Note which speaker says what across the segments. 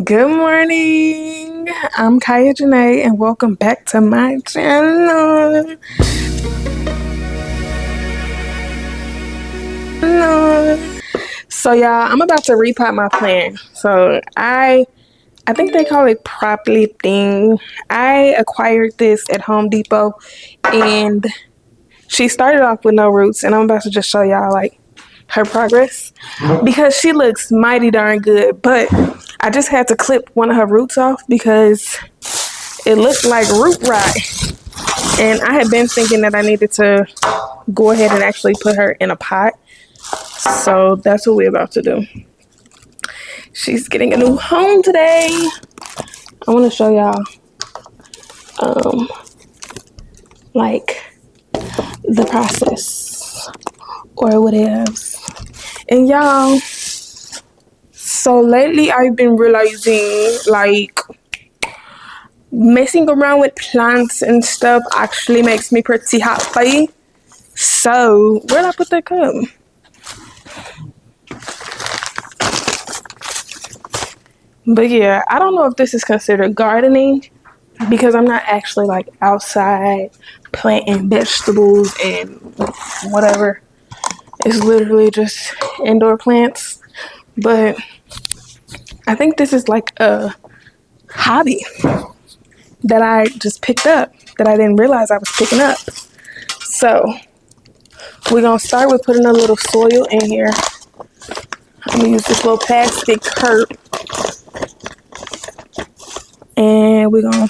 Speaker 1: Good morning. I'm Kaya Janae and welcome back to my channel. So y'all, I'm about to repot my plant. So I think they call it thing. I acquired this at Home Depot and she started off with no roots, and I'm about to just show y'all like her progress because she looks mighty darn good. But I just had to clip one of her roots off because it looked like root rot, and I had been thinking that I needed to go ahead and actually put her in a pot. So that's what we're about to do. She's getting a new home today. I want to show y'all like the process or what else. And y'all, so lately I've been realizing like messing around with plants and stuff actually makes me pretty happy. So where'd I put that cup? But yeah, I don't know if this is considered gardening because I'm not actually like outside planting vegetables and whatever. It's literally just indoor plants. But I think this is like a hobby that I just picked up that I didn't realize I was picking up. So we're gonna start with putting a little soil in here. I'm gonna use this little plastic curd, and we're gonna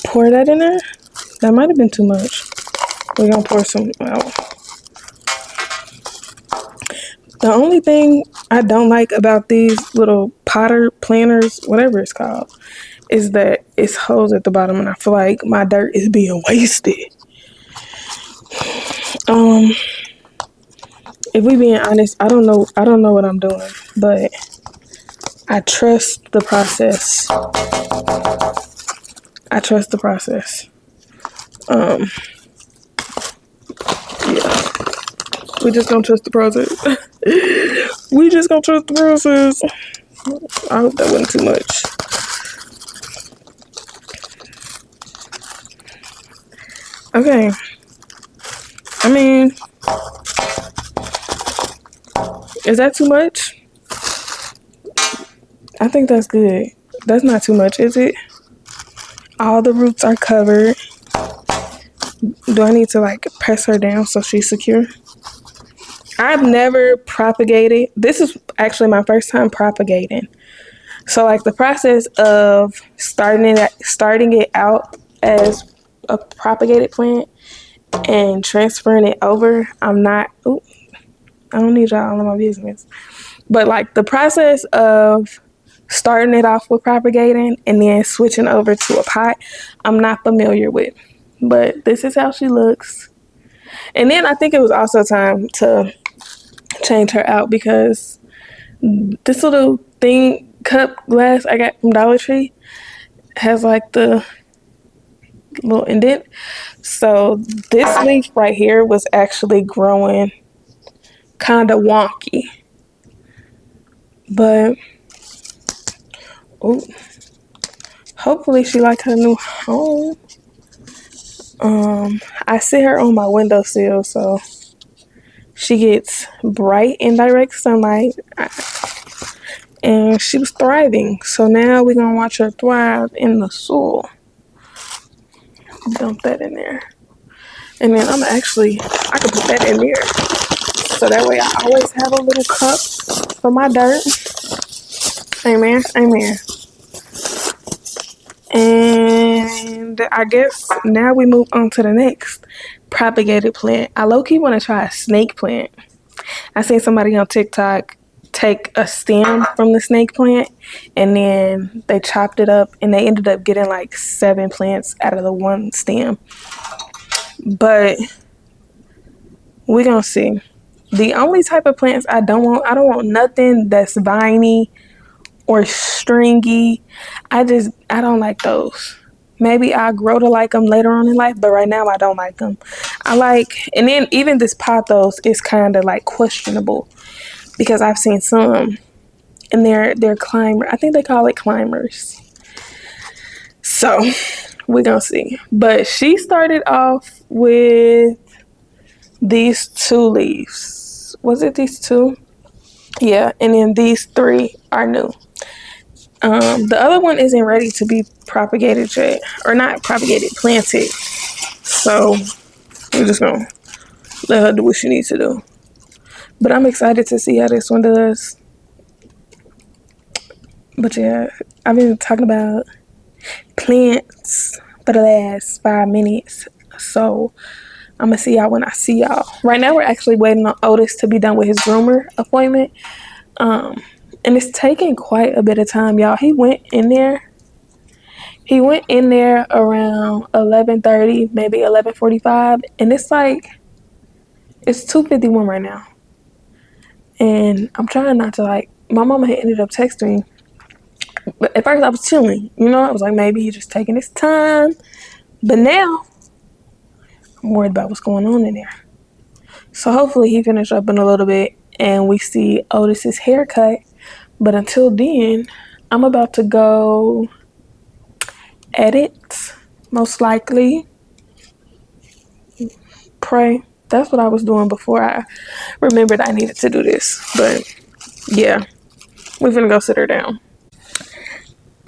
Speaker 1: pour that in there. That might have been too much. We're gonna pour some out. The only thing I don't like about these little potter planters, whatever it's called, is that it's holes at the bottom, and I feel like my dirt is being wasted. If we being honest, I don't know what I'm doing, but I trust the process. Yeah. We just gonna trust the process. We just gonna trust the process. I hope that wasn't too much. Okay. I mean, is that too much? I think that's good. That's not too much, is it? All the roots are covered. Do I need to like press her down so she's secure? I've never propagated. This is actually my first time propagating. So like the process of starting it out as a propagated plant and transferring it over, I don't need y'all all in my business. But like the process of starting it off with propagating and then switching over to a pot, I'm not familiar with. But this is how she looks. And then I think it was also time to change her out because this little thing, cup glass I got from Dollar Tree, has like the little indent. So this leaf right here was actually growing kind of wonky. But hopefully she liked her new home. I sit her on my windowsill so she gets bright and direct sunlight, and she was thriving. So now we're gonna watch her thrive in the soil. Dump that in there, and then I can put that in there so that way I always have a little cup for my dirt. Amen. And I guess now we move on to the next propagated plant. I low-key want to try a snake plant. I seen somebody on TikTok take a stem from the snake plant and then they chopped it up and they ended up getting like 7 plants out of the one stem. But we're gonna see. The only type of plants I don't want nothing that's viney or stringy. I don't like those. Maybe I'll grow to like them later on in life, but right now I don't like them. And then even this pothos is kind of like questionable because I've seen some and and they're climber. I think they call it climbers. So we're gonna see. But she started off with these 2 leaves. Was it these 2? Yeah, and then these 3 are new. The other one isn't ready to be propagated yet, or not propagated, planted. So we're just gonna let her do what she needs to do. But I'm excited to see how this one does. But yeah, I've been talking about plants for the last 5 minutes. So I'm gonna see y'all when I see y'all. Right now we're actually waiting on Otis to be done with his groomer appointment. And it's taking quite a bit of time, y'all. He went in there around 11:30, maybe 11:45, and it's like it's 2:51 right now. And I'm trying not to, like, my mama had ended up texting me. But at first I was chilling, I was like, maybe he's just taking his time. But now I'm worried about what's going on in there. So hopefully he finish up in a little bit and we see Otis's haircut. But until then, I'm about to go edit, most likely. Pray. That's what I was doing before I remembered I needed to do this. But yeah, we're gonna go sit her down.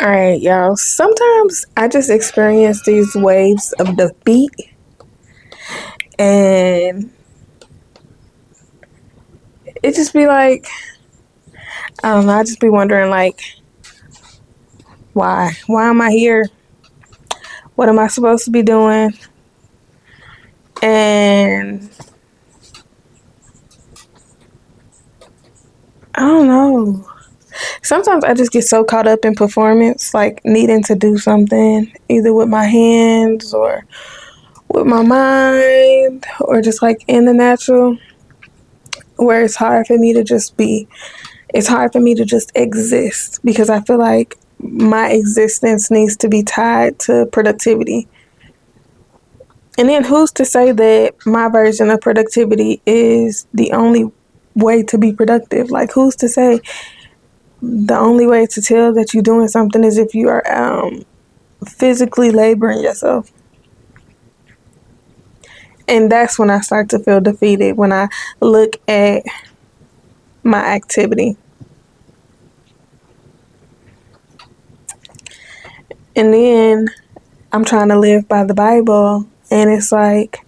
Speaker 1: All right, y'all. Sometimes I just experience these waves of defeat, and it just be like, I don't know. I just be wondering, like, why? Why am I here? What am I supposed to be doing? And I don't know. Sometimes I just get so caught up in performance, like needing to do something, either with my hands or with my mind, or just like in the natural, where it's hard for me to just exist, because I feel like my existence needs to be tied to productivity. And then who's to say that my version of productivity is the only way to be productive? Like, who's to say the only way to tell that you're doing something is if you are physically laboring yourself? And that's when I start to feel defeated, when I look at my activity. And then I'm trying to live by the Bible, and it's like,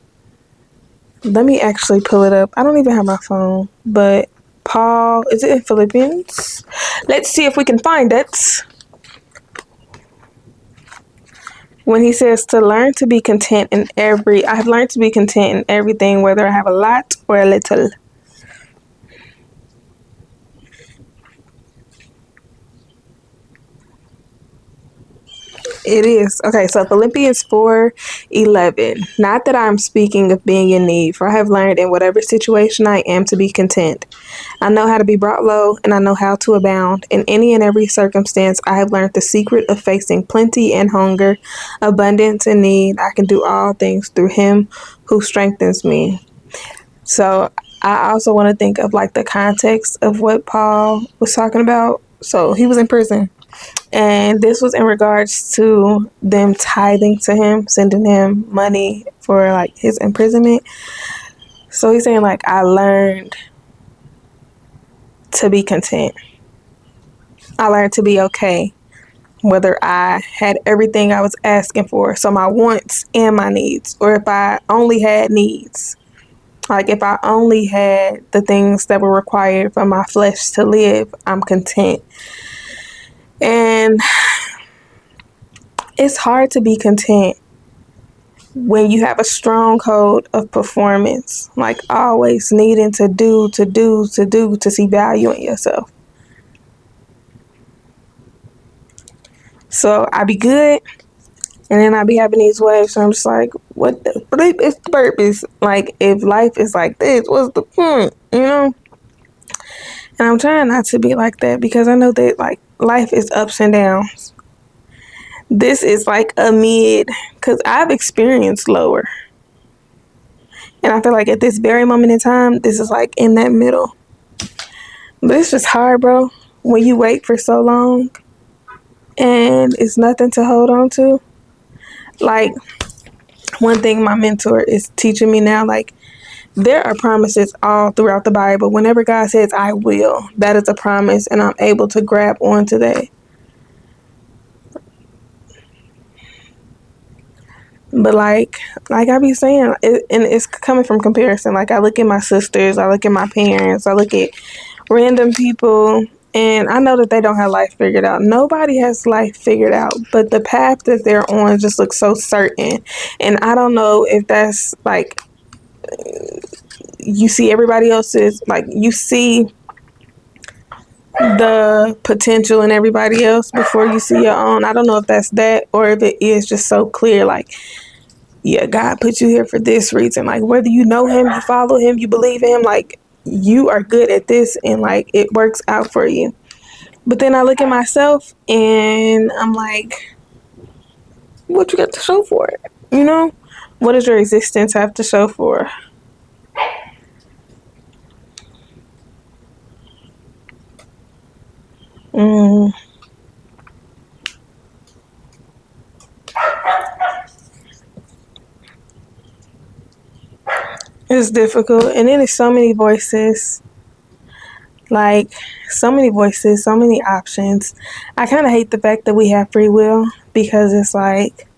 Speaker 1: let me actually pull it up. I don't even have my phone, but Paul, is it in Philippians? Let's see if we can find it. When he says to learn to be content I have learned to be content in everything, whether I have a lot or a little. It is. Okay, so Philippians 4:11. Not that I'm speaking of being in need, for I have learned in whatever situation I am to be content. I know how to be brought low, and I know how to abound. In any and every circumstance, I have learned the secret of facing plenty and hunger, abundance and need. I can do all things through him who strengthens me. So I also want to think of like the context of what Paul was talking about. So he was in prison. And this was in regards to them tithing to him, sending him money for like his imprisonment. So he's saying, like, I learned to be content. I learned to be okay, whether I had everything I was asking for, so my wants and my needs, or if I only had needs. Like, if I only had the things that were required for my flesh to live, I'm content. And it's hard to be content when you have a stronghold of performance, like always needing to do to see value in yourself. So I be good, and then I be having these waves. So I'm just like, what the bleep is the purpose? Like, if life is like this, what's the point? And I'm trying not to be like that, because I know that like life is ups and downs. This is like a mid, because I've experienced lower. And I feel like at this very moment in time, this is like in that middle. But it's just hard, bro. when you wait for so long and it's nothing to hold on to. Like, one thing my mentor is teaching me now, like, there are promises all throughout the Bible. Whenever God says, I will, that is a promise, and I'm able to grab onto that. But like I be saying, and it's coming from comparison. Like, I look at my sisters, I look at my parents, I look at random people, and I know that they don't have life figured out. Nobody has life figured out, but the path that they're on just looks so certain. And I don't know if that's like, you see everybody else's, like, you see the potential in everybody else before you see your own. I don't know if that's that, or if it is just so clear, like, yeah, God put you here for this reason. Like, whether you know him, you follow him, you believe in him, like, you are good at this, and like, it works out for you. But then I look at myself and I'm like, what you got to show for it? You know? What does your existence have to show for? It's difficult. And then there's so many voices. Like, so many voices, so many options. I kind of hate the fact that we have free will, because it's like,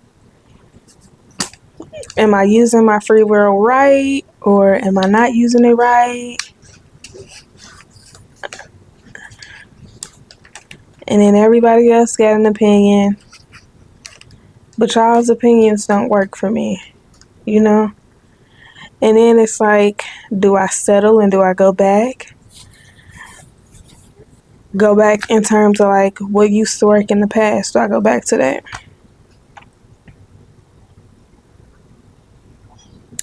Speaker 1: am I using my free will right, or am I not using it right? And then everybody else got an opinion, but y'all's opinions don't work for me, you know? And then it's like, do I settle and do I go back? Go back in terms of like what used to work in the past. Do I go back to that?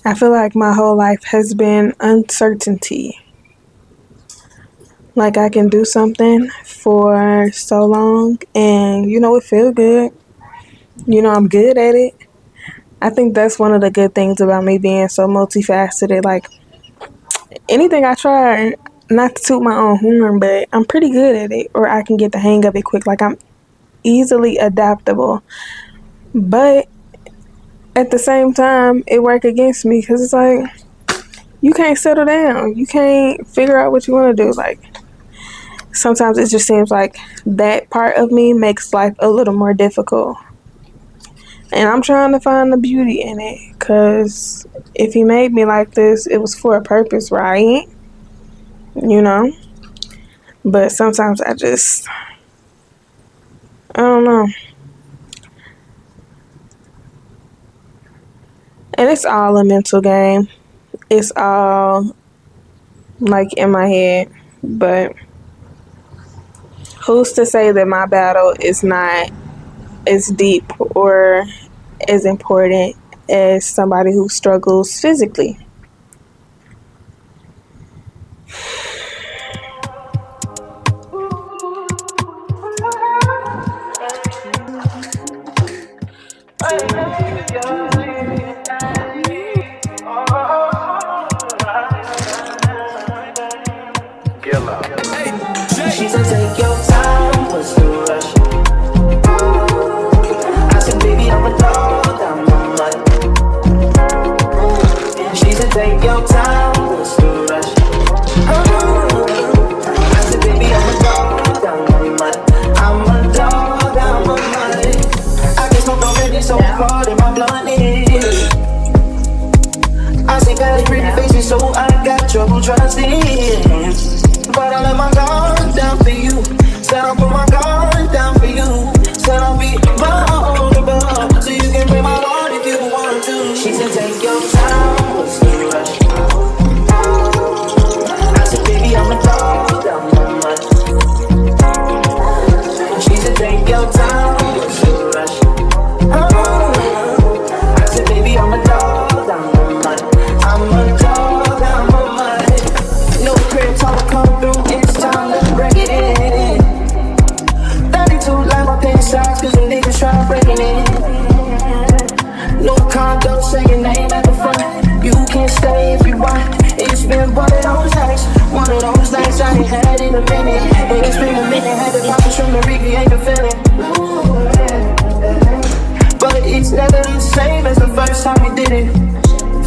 Speaker 1: I feel like my whole life has been uncertainty. Like, I can do something for so long and, you know, it feel good. You know, I'm good at it. I think that's one of the good things about me being so multifaceted. Like, anything I try, not to toot my own horn, but I'm pretty good at it, or I can get the hang of it quick. Like, I'm easily adaptable. But at the same time, it work against me, because it's like, you can't settle down. You can't figure out what you want to do. Like, sometimes it just seems like that part of me makes life a little more difficult. And I'm trying to find the beauty in it, because if he made me like this, it was for a purpose, right? You know? But sometimes I don't know. And it's all a mental game. It's all like in my head. But who's to say that my battle is not as deep or as important as somebody who struggles physically?
Speaker 2: She said, take your time, what's the rush? I said, baby, I'm a dog, I'm a mutt. She said, take your time, what's the rush? I said, baby, I'm a dog, I'm a mutt. I'm a dog, I'm a mutt. I get smoked already, so hard in my blunt is. I see very pretty faces, so I got trouble trusting. But I let my guard down for you. Said I'll put my guard down for you. Said I'll be vulnerable, so you can break my heart if you want to. She said, take your time, what's the rush? I said, baby, I'm a dog, I'm a mutt. She said, take your time, what's the rush? I said, baby, I'm a dog, I'm a mutt. I'm a dog, I'm a mutt. No crib, time to come through, it's time to break it in. 32 like my pants size, cause the niggas try breaking it. No condo, say your name at the front. You can stay if you want. It's been one of those nights I ain't had in a minute. And it's been a minute, had the poppers from the recreate the feeling. But it's never the same as the first time we did it.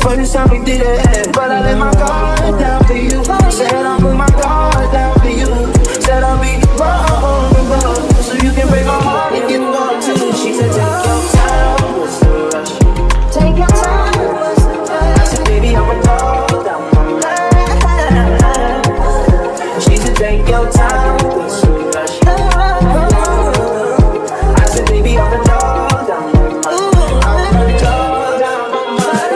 Speaker 2: First time we did it. But I let my guard down for you. Said I'll put my guard down for you. Said I'll be wrong, so you can break my heart if you want to. She said take your time, what's the rush? Take your time, what's the rush? I said baby I'm a dog down my mind. She said take your time, what's the rush? I said baby I'm a dog down my mind. I'm a dog down my mind.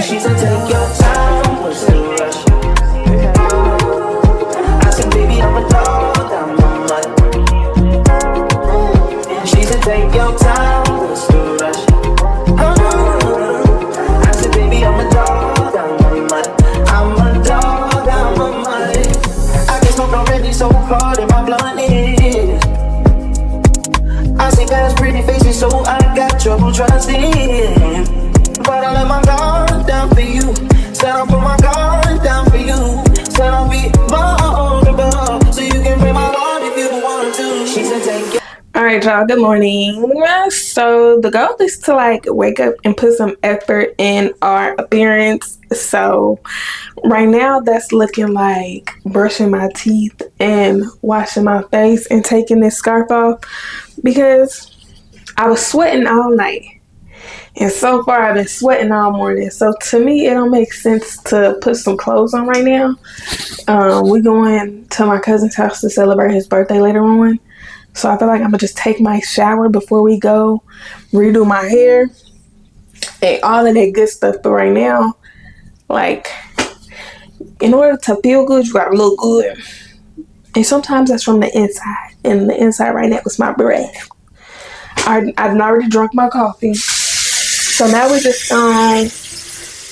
Speaker 2: She said take your time, what's the rush? I said baby I'm a dog down my mind. She said take your time, what's the rush? I said baby I'm a dog down my mind. I'm a dog down my mind. I get smoked already so hard in my blunt is. I see past pretty faces so I got trouble trusting. But I let my guard down for you. Said I'll put my guard down for you. Said I'll be vulnerable, so you can break my heart if you want to. She said take your.
Speaker 1: Alright y'all, good morning. So the goal is to like wake up and put some effort in our appearance. So right now that's looking like brushing my teeth and washing my face and taking this scarf off because I was sweating all night. And so far I've been sweating all morning. So to me it don't make sense to put some clothes on right now. We're going to my cousin's house to celebrate his birthday later on. So I feel like I'm gonna just take my shower before we go, redo my hair, and all of that good stuff. But right now, like, in order to feel good, you gotta look good. And sometimes that's from the inside. And the inside right now is my breath. I've already drunk my coffee. So now we're just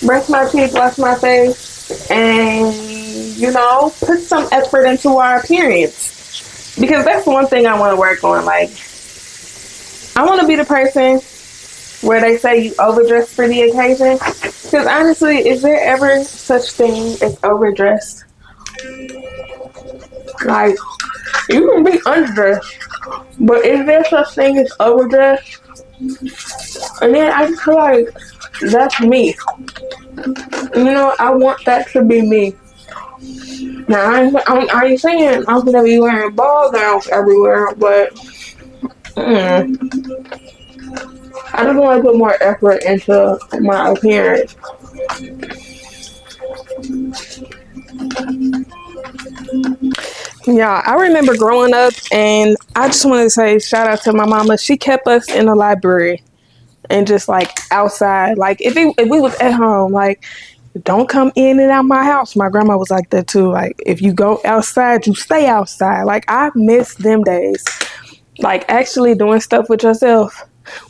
Speaker 1: brush my teeth, wash my face, and, you know, put some effort into our appearance. Because that's one thing I want to work on. Like, I want to be the person where they say you overdress for the occasion. Because honestly, is there ever such thing as overdressed? Like, you can be underdressed, but is there such thing as overdressed? And then I just feel like that's me. You know, I want that to be me. Now, I ain't saying I'm gonna be wearing ball gowns everywhere, but I just want to put more effort into my appearance. Yeah, I remember growing up, and I just want to say shout out to my mama. She kept us in the library and just like outside. Like if we was at home, like, don't come in and out my house. My grandma was like that too. Like, if you go outside, you stay outside. Like, I miss them days. Like, actually doing stuff with yourself.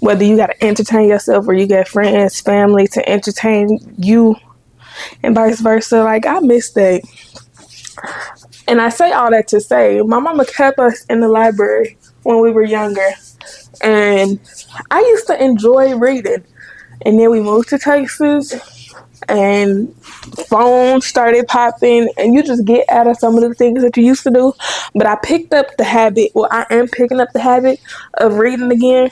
Speaker 1: Whether you got to entertain yourself or you got friends, family to entertain you and vice versa. Like, I miss that. And I say all that to say, my mama kept us in the library when we were younger. And I used to enjoy reading. And then we moved to Texas. And phones started popping, and you just get out of some of the things that you used to do. But I picked up the habit, well, I am picking up the habit of reading again.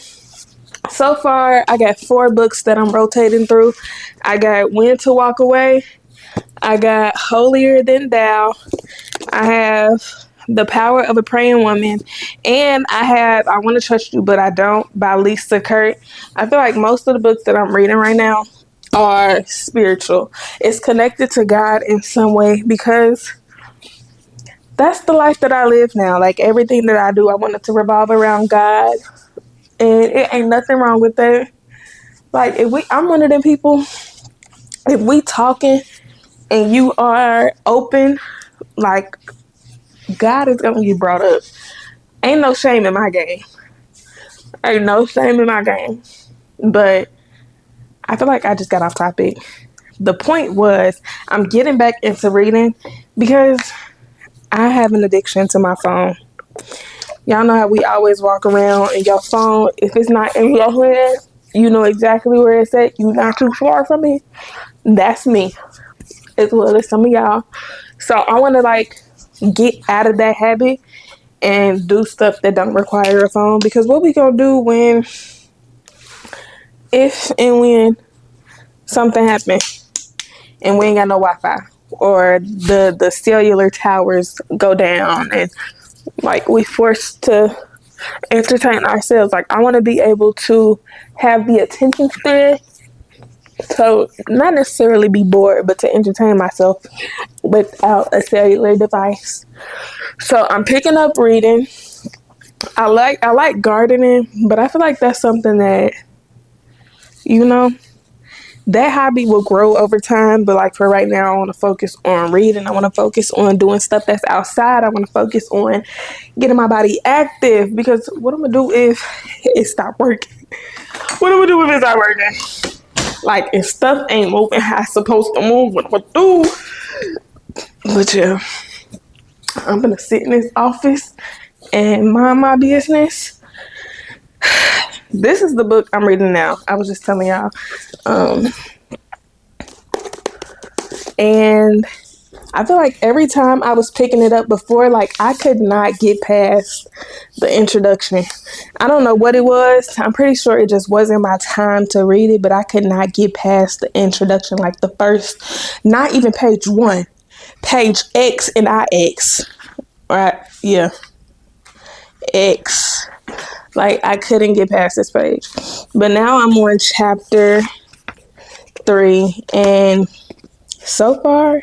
Speaker 1: So far, I got 4 books that I'm rotating through. I got When to Walk Away. I got Holier Than Thou. I have The Power of a Praying Woman. And I have I Want to Trust You, But I Don't by Lisa Kurt. I feel like most of the books that I'm reading right now are spiritual. It's connected to God in some way because that's the life that I live now. Like, everything that I do, I want it to revolve around God And it ain't nothing wrong with that. Like, I'm one of them people, if we talking and you are open, like, God is gonna get brought up. Ain't no shame in my game. Ain't no shame in my game. But I feel like I just got off topic. The point was, I'm getting back into reading because I have an addiction to my phone. Y'all know how we always walk around and your phone, if it's not in your hand, you know exactly where it's at. You're not too far from it. That's me, as well as some of y'all. So I want to like get out of that habit and do stuff that don't require a phone. Because what we gonna do if and when something happens and we ain't got no Wi-Fi, or the cellular towers go down and like we forced to entertain ourselves. Like, I want to be able to have the attention span, so not necessarily be bored, but to entertain myself without a cellular device. So I'm picking up reading. I like gardening, but I feel like that's something that, you know, that hobby will grow over time. But like for right now, I want to focus on reading. I want to focus on doing stuff that's outside. I want to focus on getting my body active, because what I'm gonna do if it stop working? What I'm gonna do if it's not working? Like, if stuff ain't moving how it's supposed to move, what I'm gonna do? But yeah, I'm gonna sit in this office and mind my business. This is the book I'm reading now. I was just telling y'all. And I feel like every time I was picking it up before, like, I could not get past the introduction. I don't know what it was. I'm pretty sure it just wasn't my time to read it, but I could not get past the introduction. Like the first, not even page 1, page X and IX. Right? Yeah. X. Like, I couldn't get past this page. But now I'm on chapter 3, and so far,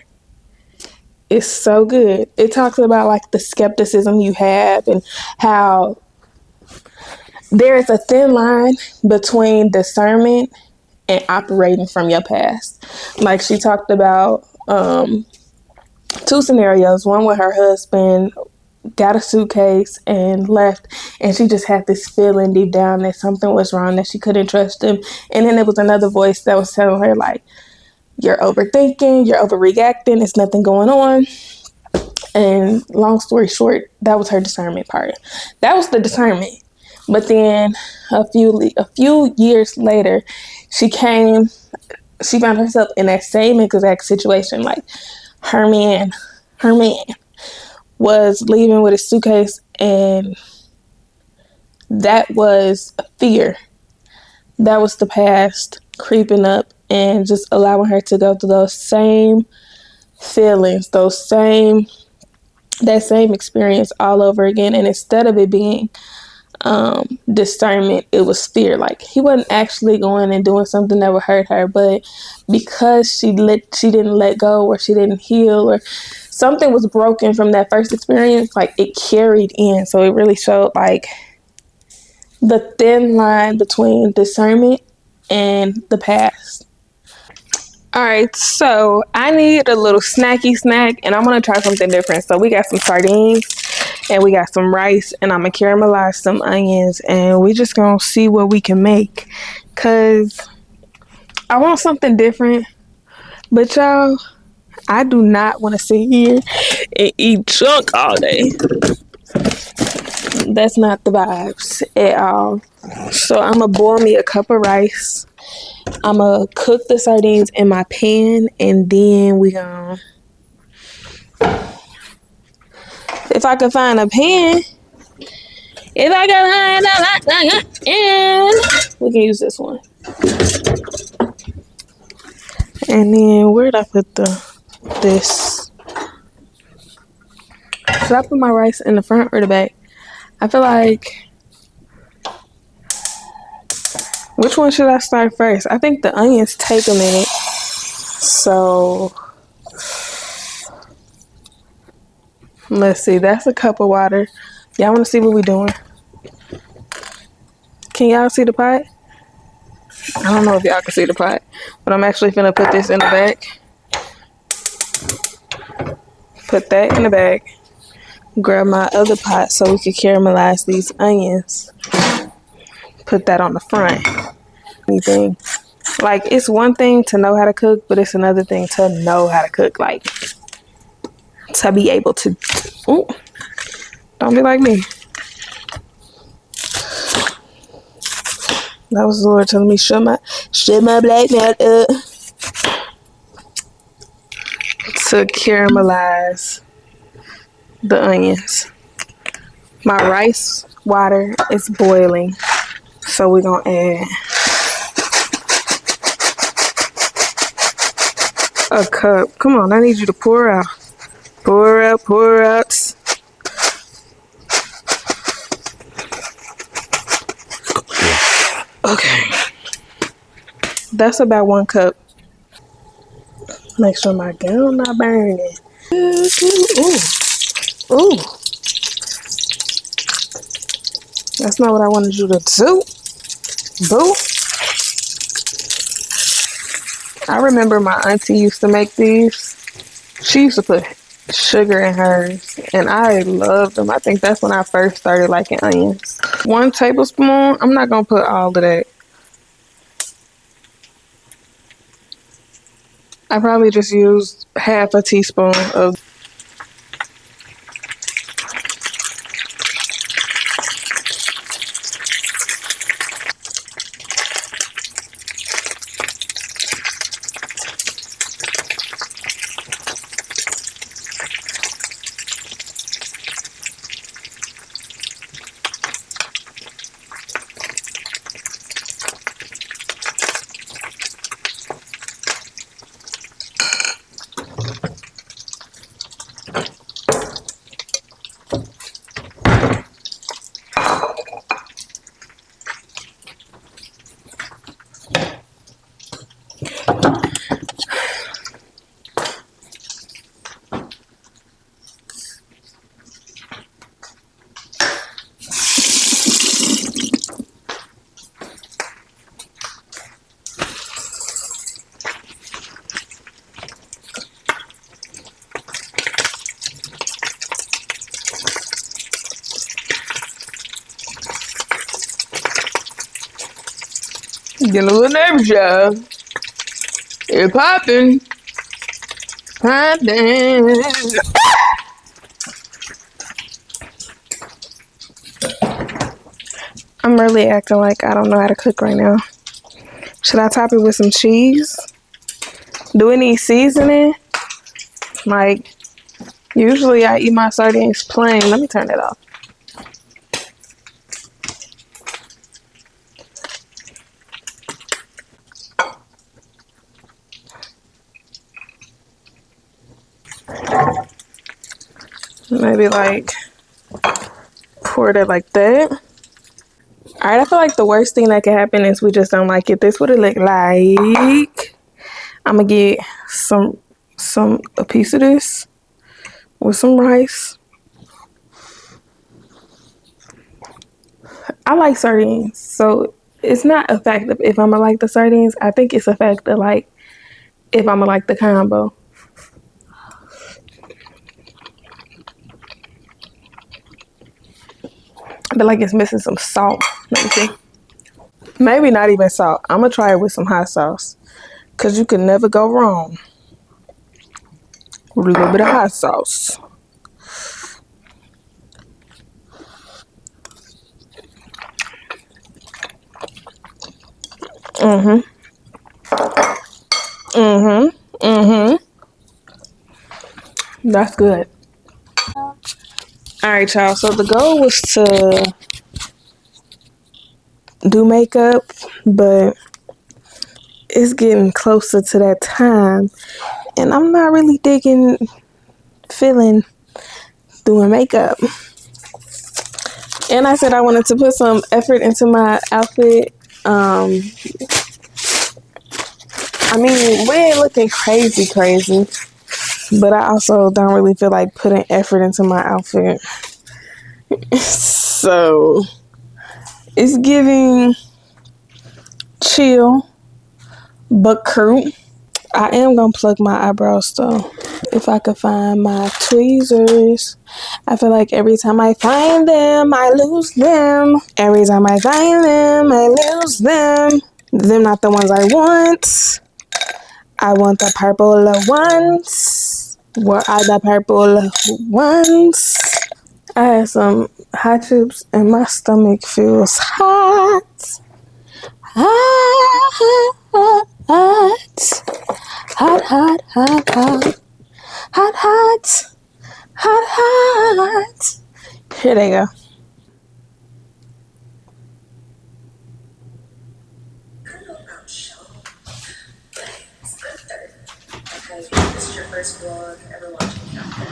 Speaker 1: it's so good. It talks about like the skepticism you have and how there is a thin line between discernment and operating from your past. Like, she talked about 2 scenarios. One where her husband got a suitcase and left, and she just had this feeling deep down that something was wrong, that she couldn't trust him. And then there was another voice that was telling her like, you're overthinking, you're overreacting, there's nothing going on. And long story short, that was her discernment part. That was the discernment. But then a few years later, she found herself in that same exact situation. Like, her man was leaving with his suitcase, and that was fear. That was the past creeping up and just allowing her to go through those same feelings, that same experience all over again. And instead of it being discernment, it was fear. Like, he wasn't actually going and doing something that would hurt her, but because she didn't let go, or she didn't heal, or something was broken from that first experience, like, it carried in. So it really showed like the thin line between discernment and the past. All right, so I need a little snacky snack, and I'm gonna try something different. So we got some sardines and we got some rice, and I'm gonna caramelize some onions, and we just gonna see what we can make, cause I want something different. But y'all, I do not want to sit here and eat junk all day. That's not the vibes at all. So I'm gonna boil me a cup of rice. I'm gonna cook the sardines in my pan, and then we gonna, if I can find a pan, we can use this one. And then where'd I put this? Should I put my rice in the front or the back? I feel like, which one should I start first? I think the onions take a minute. So let's see. That's a cup of water. Y'all want to see what we're doing? Can y'all see the pot? I don't know if y'all can see the pot, but I'm actually finna put this in the bag. Put that in the bag. Grab my other pot so we can caramelize these onions. Put that on the front. Anything. Like, it's one thing to know how to cook, but it's another thing to know how to cook. Like, to be able to. Ooh, don't be like me. That was the Lord telling me, shut my black mouth up. To caramelize the onions. My rice water is boiling, so we're gonna add a cup. Come on, I need you to pour out. Pour out, pour out. Okay. That's about 1 cup. Make sure my gown not burning. Ooh, ooh, ooh. That's not what I wanted you to do, boo. I remember my auntie used to make these. She used to put sugar in hers, and I loved them. I think that's when I first started liking onions. 1 tablespoon. I'm not gonna put all of that. I probably just used half a teaspoon of. Getting a little nervous, y'all. It's popping. Popping. I'm really acting like I don't know how to cook right now. Should I top it with some cheese? Do it need seasoning? Like, usually I eat my sardines plain. Let me turn it off. Maybe like pour it like that. Alright, I feel like the worst thing that could happen is we just don't like it. This would it look like. I'm gonna get a piece of this with some rice. I like sardines, so it's not a fact of if I'm gonna like the sardines. I think it's a fact of like if I'm gonna like the combo. I feel like it's missing some salt. Let me see. Maybe not even salt. I'm gonna try it with some hot sauce, cause you can never go wrong with a little bit of hot sauce. That's good. Alright, y'all. So the goal was to do makeup, but it's getting closer to that time, and I'm not really feeling doing makeup. And I said I wanted to put some effort into my outfit. I mean, we ain't looking crazy, but I also don't really feel like putting effort into my outfit. So It's giving chill but crude. I am gonna plug my eyebrows though. If I could find my tweezers. I feel like every time I find them, I lose them. Every time I find them, I lose them. Them not the ones I want. I want the purple ones. What are the purple ones? I had some hot chips and my stomach feels hot. Hot, hot, hot. Hot, hot, hot, hot. Hot, hot. Hot, hot. Here they go.
Speaker 2: Because this is your first vlog ever watching something.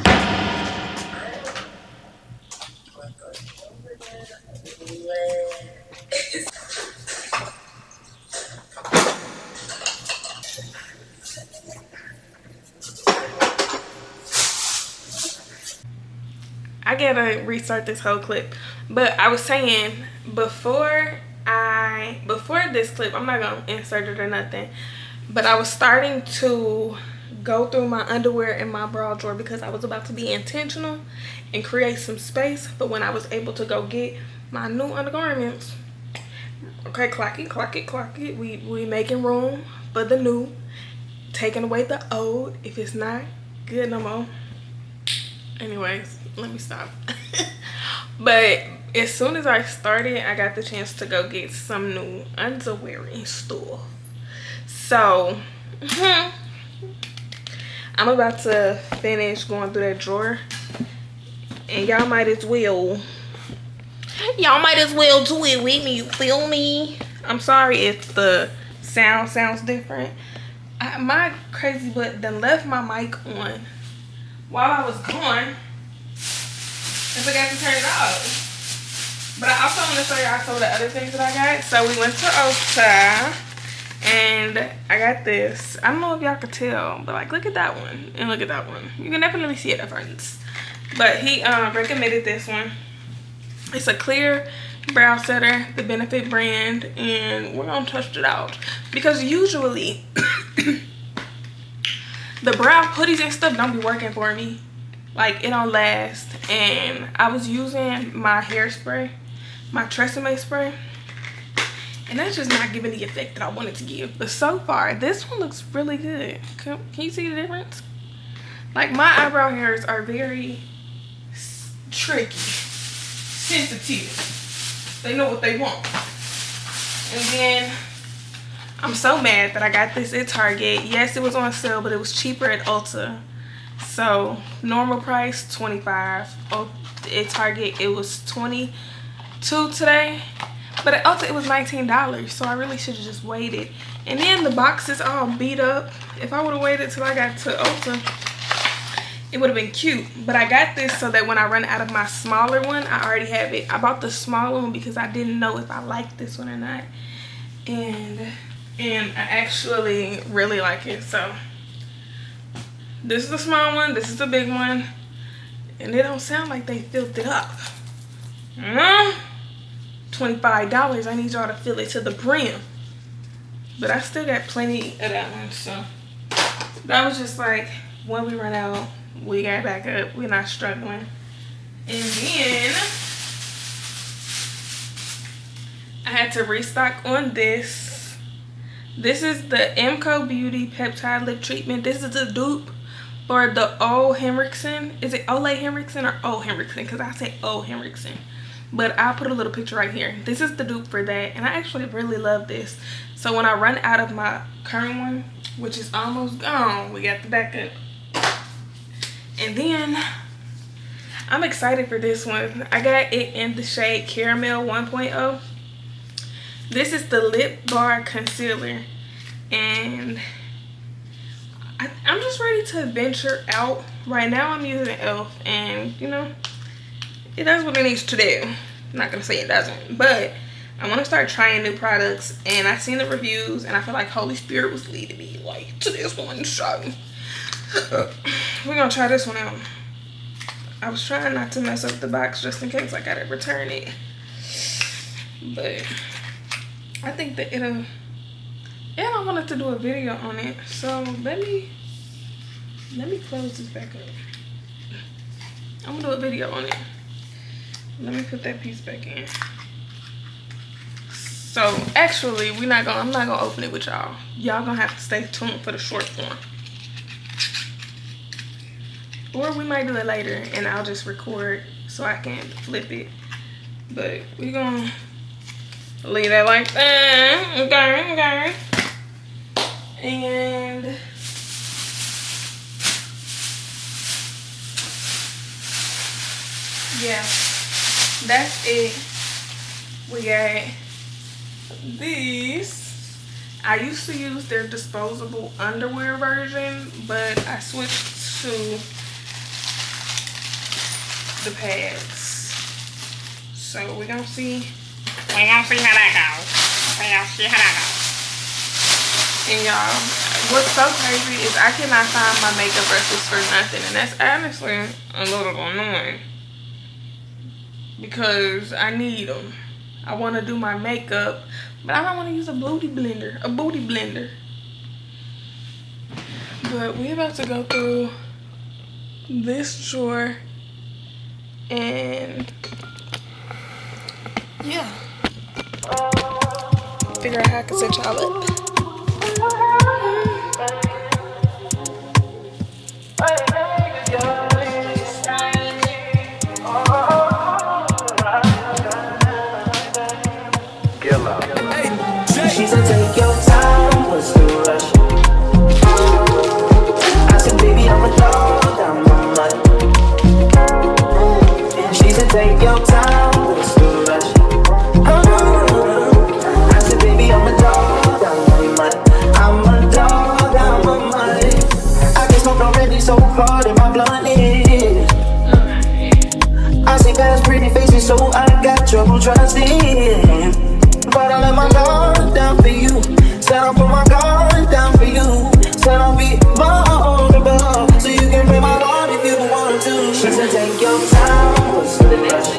Speaker 1: I gotta restart this whole clip. But I was saying before this clip, I'm not gonna insert it or nothing. But I was starting to go through my underwear in my bra drawer because I was about to be intentional and create some space. But when I was able to go get my new undergarments, okay, clock it. We making room for the new, taking away the old if it's not good no more. Anyways, let me stop. But as soon as I started, I got the chance to go get some new underwear and stuff. So I'm about to finish going through that drawer, and y'all might as well do it with me, you feel me? I'm sorry if the sound sounds different. My crazy butt done left my mic on while I was gone. I forgot to turn it off. But I also want to show y'all some of the other things that I got. So we went to Ulta and I got this. I don't know if y'all could tell, but like look at that one and look at that one. You can definitely see a difference. But he recommended this one. It's a clear brow setter, the Benefit brand, and we're gonna test it out because usually the brow putties and stuff don't be working for me. Like, it don't last. And I was using my hairspray, my Tresemme spray, and that's just not giving the effect that I wanted to give. But so far, this one looks really good. Can you see the difference? Like, my eyebrow hairs are very tricky, sensitive. They know what they want. And then I'm so mad that I got this at Target. Yes, it was on sale, but it was cheaper at Ulta. So normal price $25. At Target it was $22 today, but at Ulta it was $19. So I really should have just waited. And then the box is all beat up. If I would have waited till I got to Ulta, it would have been cute. But I got this so that when I run out of my smaller one, I already have it. I bought the smaller one because I didn't know if I liked this one or not, and I actually really like it. So this is the small one, this is the big one, and they don't sound like they filled it up. $25, I need y'all to fill it to the brim. But I still got plenty of that one, so that was just like, when we run out, we got back up, we're not struggling. And then I had to restock on this. This is the Emco Beauty Peptide Lip Treatment. This is a dupe for the O Henriksen. Is it Ole Henriksen or O Henriksen? Because I say O Henriksen. But I'll put a little picture right here. This is the dupe for that. And I actually really love this. So when I run out of my current one, which is almost gone, we got the backup. And then I'm excited for this one. I got it in the shade Caramel 1.0. This is the Lip Bar Concealer. And I'm just ready to venture out. Right now I'm using e.l.f. and you know, it does what it needs to do. I'm not gonna say it doesn't, but I want to start trying new products, and I seen the reviews and I feel like Holy Spirit was leading me like to this one, so we're gonna try this one out. I was trying not to mess up the box just in case I gotta return it. but I think that it'll. And I wanted to do a video on it, so let me close this back up. I'm gonna do a video on it. Let me put that piece back in. So actually, I'm not gonna open it with y'all. Y'all gonna have to stay tuned for the short form, or we might do it later, and I'll just record so I can flip it. But we're gonna leave that like that. Okay. And yeah, that's it. We got these. I used to use their disposable underwear version, but I switched to the pads. So we're gonna see how that goes. And y'all, what's so crazy is I cannot find my makeup brushes for nothing, and that's honestly a little annoying because I need them. I want to do my makeup, but I don't want to use a booty blender. But we're about to go through this drawer, and yeah, figure out how I can set y'all up.
Speaker 2: She said, take your time, what's the rush? I said, baby, I'm a dog, I'm a mutt. She said, take your time, what's the rush? I said, baby, I'm a dog, I'm a mutt. I'm a dog, I'm a mutt. I get smoked already so hard in my blunt is. I see past pretty faces, so I got trouble trusting. But I let my guard down for you. Said I'll put my guard down for you. Said I'll be vulnerable, so you can break my heart if you want to. She said, take your time, what's the rush?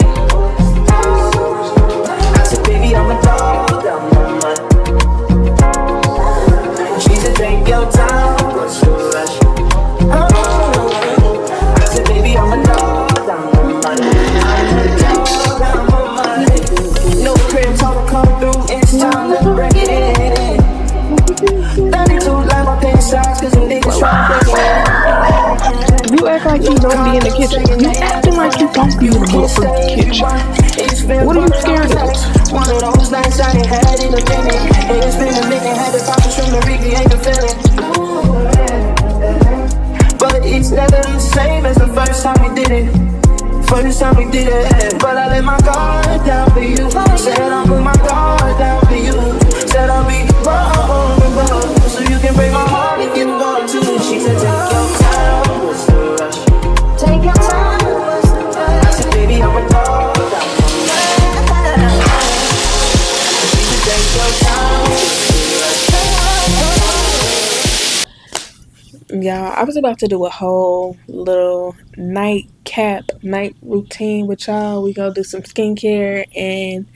Speaker 2: I said, baby, I'm a dog, I'm a mutt. She said, take your time, what's the rush? I said, baby, I'm a dog, I'm a mutt. I'm a dog, I'm a mutt. No crib, talk come through, it's time to break it in. 32 like my pants size, cause them niggas try to break it in.
Speaker 1: You act like you don't be in the kitchen. You acting like you don't be in the motherfucking kitchen. What are you scared of?
Speaker 2: One of those nights I ain't had in a minute. And it's been a minute, had to pop the shrimp and recreate the feeling. But it's never the same as the first time we did it. But I let my guard down for you. Said I'll put my guard down for you. Said I'll be vulnerable, so you can break my heart if you want to. She said, take your time, what's the rush? Take your time, what's the rush? I said, baby, I'm a dog, I'm a man. She said, take your time, what's the rush?
Speaker 1: Y'all, I was about to do a whole little night routine with y'all. We gonna do some skincare and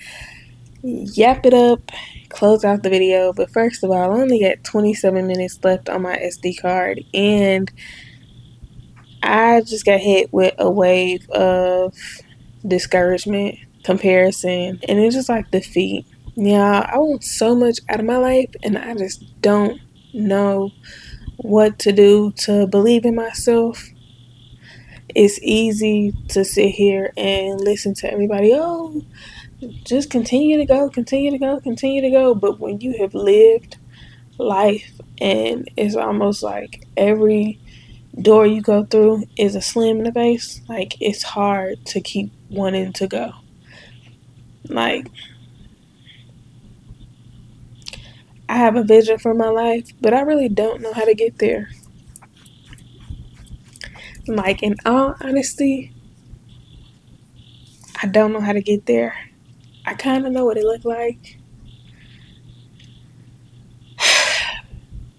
Speaker 1: yap it up, close out the video. But first of all, I only got 27 minutes left on my SD card, and I just got hit with a wave of discouragement, comparison, and it's just like defeat. Yeah, I want so much out of my life, and I just don't know what to do to believe in myself. It's easy to sit here and listen to everybody, oh, just continue to go. But when you have lived life and it's almost like every door you go through is a slam in the face, like it's hard to keep wanting to go. Like, I have a vision for my life, but I really don't know how to get there. Like, in all honesty, I don't know how to get there. I kind of know what it looked like,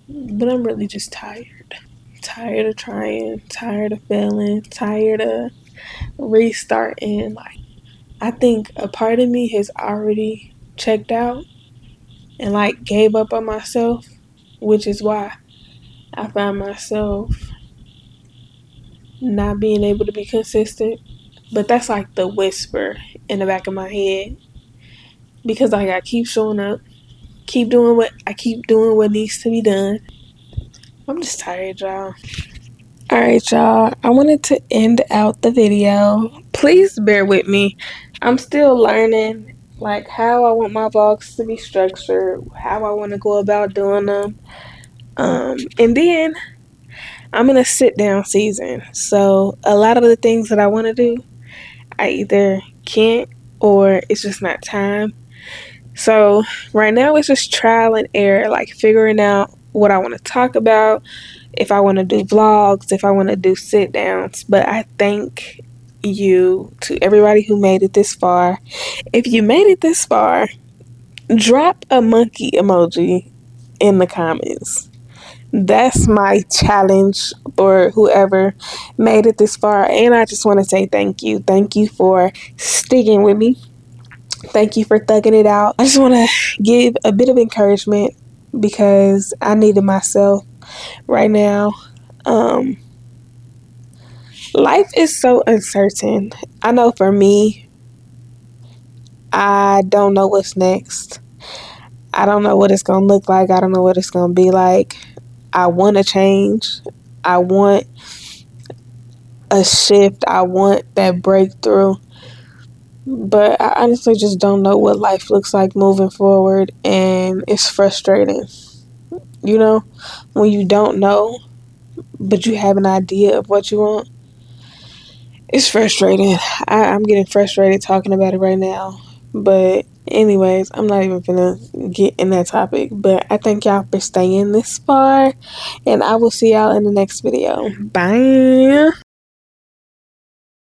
Speaker 1: but I'm really just tired. Tired of trying, tired of failing, tired of restarting. Like, I think a part of me has already checked out and like gave up on myself, which is why I found myself not being able to be consistent. But that's like the whisper in the back of my head, because like I keep showing up, keep doing what needs to be done. I'm just tired, y'all. Alright, y'all. I wanted to end out the video. Please bear with me. I'm still learning like how I want my vlogs to be structured, how I want to go about doing them. And then I'm in a sit down season. So a lot of the things that I want to do, I either can't or it's just not time. So right now it's just trial and error, like figuring out what I want to talk about, if I want to do vlogs, if I want to do sit downs. But I thank you to everybody who made it this far. If you made it this far, drop a monkey emoji in the comments. That's my challenge for whoever made it this far. And I just want to say thank you. Thank you for sticking with me. Thank you for thugging it out. I just want to give a bit of encouragement because I needed myself right now. Life is so uncertain. I know for me, I don't know what's next. I don't know what it's going to look like. I don't know what it's going to be like. I want to change. I want a shift. I want that breakthrough. But I honestly just don't know what life looks like moving forward. And it's frustrating. You know, when you don't know, but you have an idea of what you want. It's frustrating. I'm getting frustrated talking about it right now. But anyways, I'm not even gonna get in that topic. But I thank y'all for staying this far. And I will see y'all in the next video. Bye.